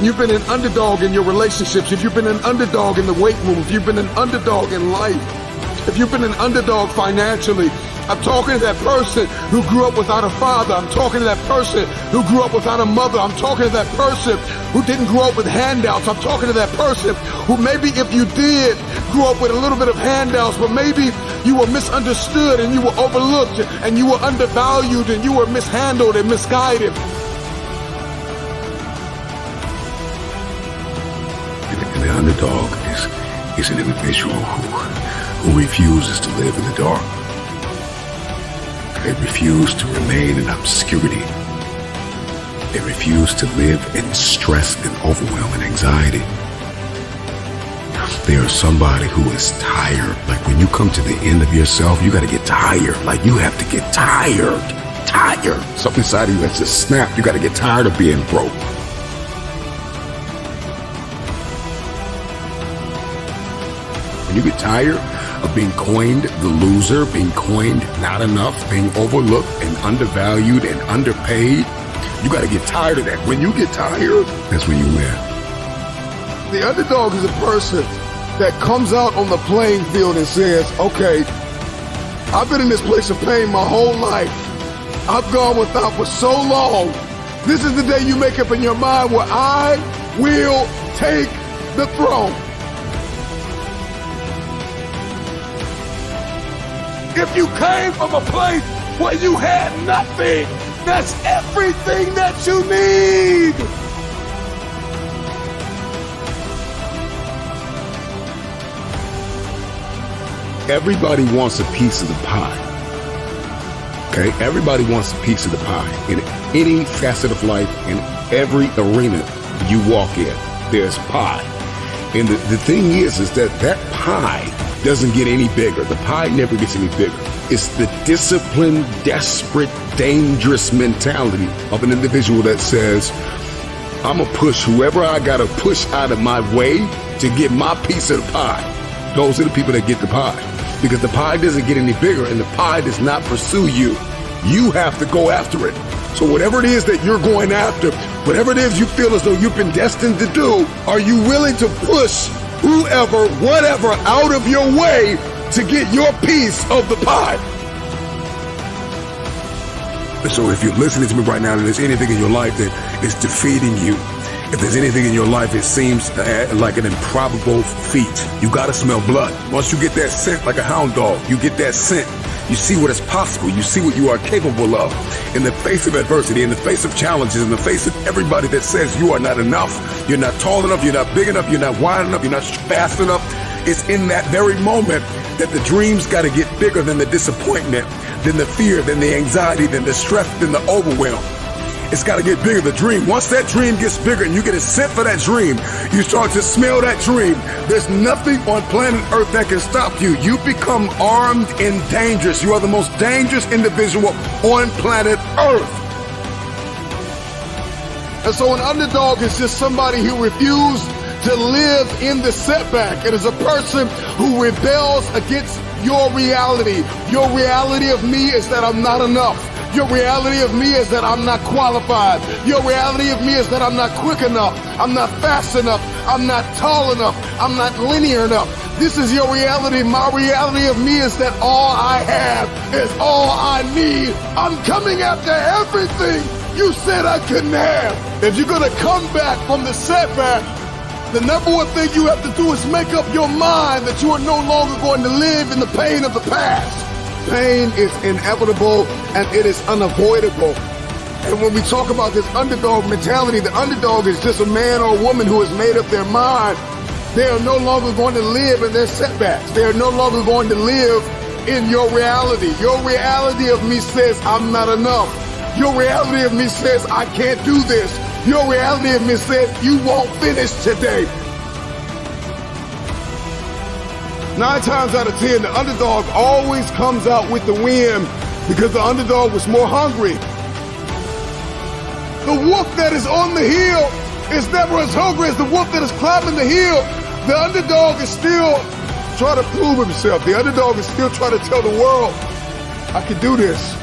You've been an underdog in your relationships. If you've been an underdog in the weight room, if you've been an underdog in life, if you've been an underdog financially, I'm talking to that person who grew up without a father. I'm talking to that person who grew up without a mother. I'm talking to that person who didn't grow up with handouts. I'm talking to that person who maybe if you did grow up with a little bit of handouts, but maybe you were misunderstood and you were overlooked and you were undervalued and you were mishandled and misguided. And the underdog is an individual who refuses to live in the dark. They refuse to remain in obscurity. They refuse to live in stress and overwhelm and anxiety. They are somebody who is tired. Like when you come to the end of yourself, you got to get tired. Like you have to get tired. Something inside of you that's just snapped. You got to get tired of being broke. When you get tired of being coined the loser, being coined not enough, being overlooked and undervalued and underpaid, you got to get tired of that. When you get tired, that's when you win. The underdog is a person that comes out on the playing field and says, okay, I've been in this place of pain my whole life. I've gone without for so long. This is the day you make up in your mind where I will take the throne. If you came from a place where you had nothing, that's everything that you need. Everybody wants a piece of the pie. Okay? Everybody wants a piece of the pie. In any facet of life, in every arena you walk in, there's pie. And the thing is that pie doesn't get any bigger. The pie never gets any bigger. It's the disciplined, desperate, dangerous mentality of an individual that says, I'm gonna push whoever I gotta push out of my way to get my piece of the pie. Those are the people that get the pie. Because the pie doesn't get any bigger and the pie does not pursue you. You have to go after it. So whatever it is that you're going after, whatever it is you feel as though you've been destined to do, are you willing to push whoever, whatever, out of your way to get your piece of the pie? So if you're listening to me right now and there's anything in your life that is defeating you, if there's anything in your life it seems like an improbable feat, you gotta smell blood. Once you get that scent like a hound dog, you get that scent, you see what is possible, you see what you are capable of. In the face of adversity, in the face of challenges, in the face of everybody that says you are not enough, you're not tall enough, you're not big enough, you're not wide enough, you're not fast enough, it's in that very moment that the dreams gotta get bigger than the disappointment, than the fear, than the anxiety, than the stress, than the overwhelm. It's got to get bigger, the dream. Once that dream gets bigger and you get a scent for that dream, you start to smell that dream. There's nothing on planet Earth that can stop you. You become armed and dangerous. You are the most dangerous individual on planet Earth. And so an underdog is just somebody who refused to live in the setback. It is a person who rebels against your reality. Your reality of me is that I'm not enough. Your reality of me is that I'm not qualified. Your reality of me is that I'm not quick enough. I'm not fast enough. I'm not tall enough. I'm not linear enough. This is your reality. My reality of me is that all I have is all I need. I'm coming after everything you said I couldn't have. If you're going to come back from the setback, the number one thing you have to do is make up your mind that you are no longer going to live in the pain of the past. Pain is inevitable and it is unavoidable. And when we talk about this underdog mentality, the underdog is just a man or a woman who has made up their mind. They are no longer going to live in their setbacks. They are no longer going to live in your reality. Your reality of me says I'm not enough. Your reality of me says I can't do this. Your reality of me says you won't finish today. 9 times out of 10, the underdog always comes out with the win because the underdog was more hungry. The wolf that is on the hill is never as hungry as the wolf that is climbing the hill. The underdog is still trying to prove himself. The underdog is still trying to tell the world, I can do this.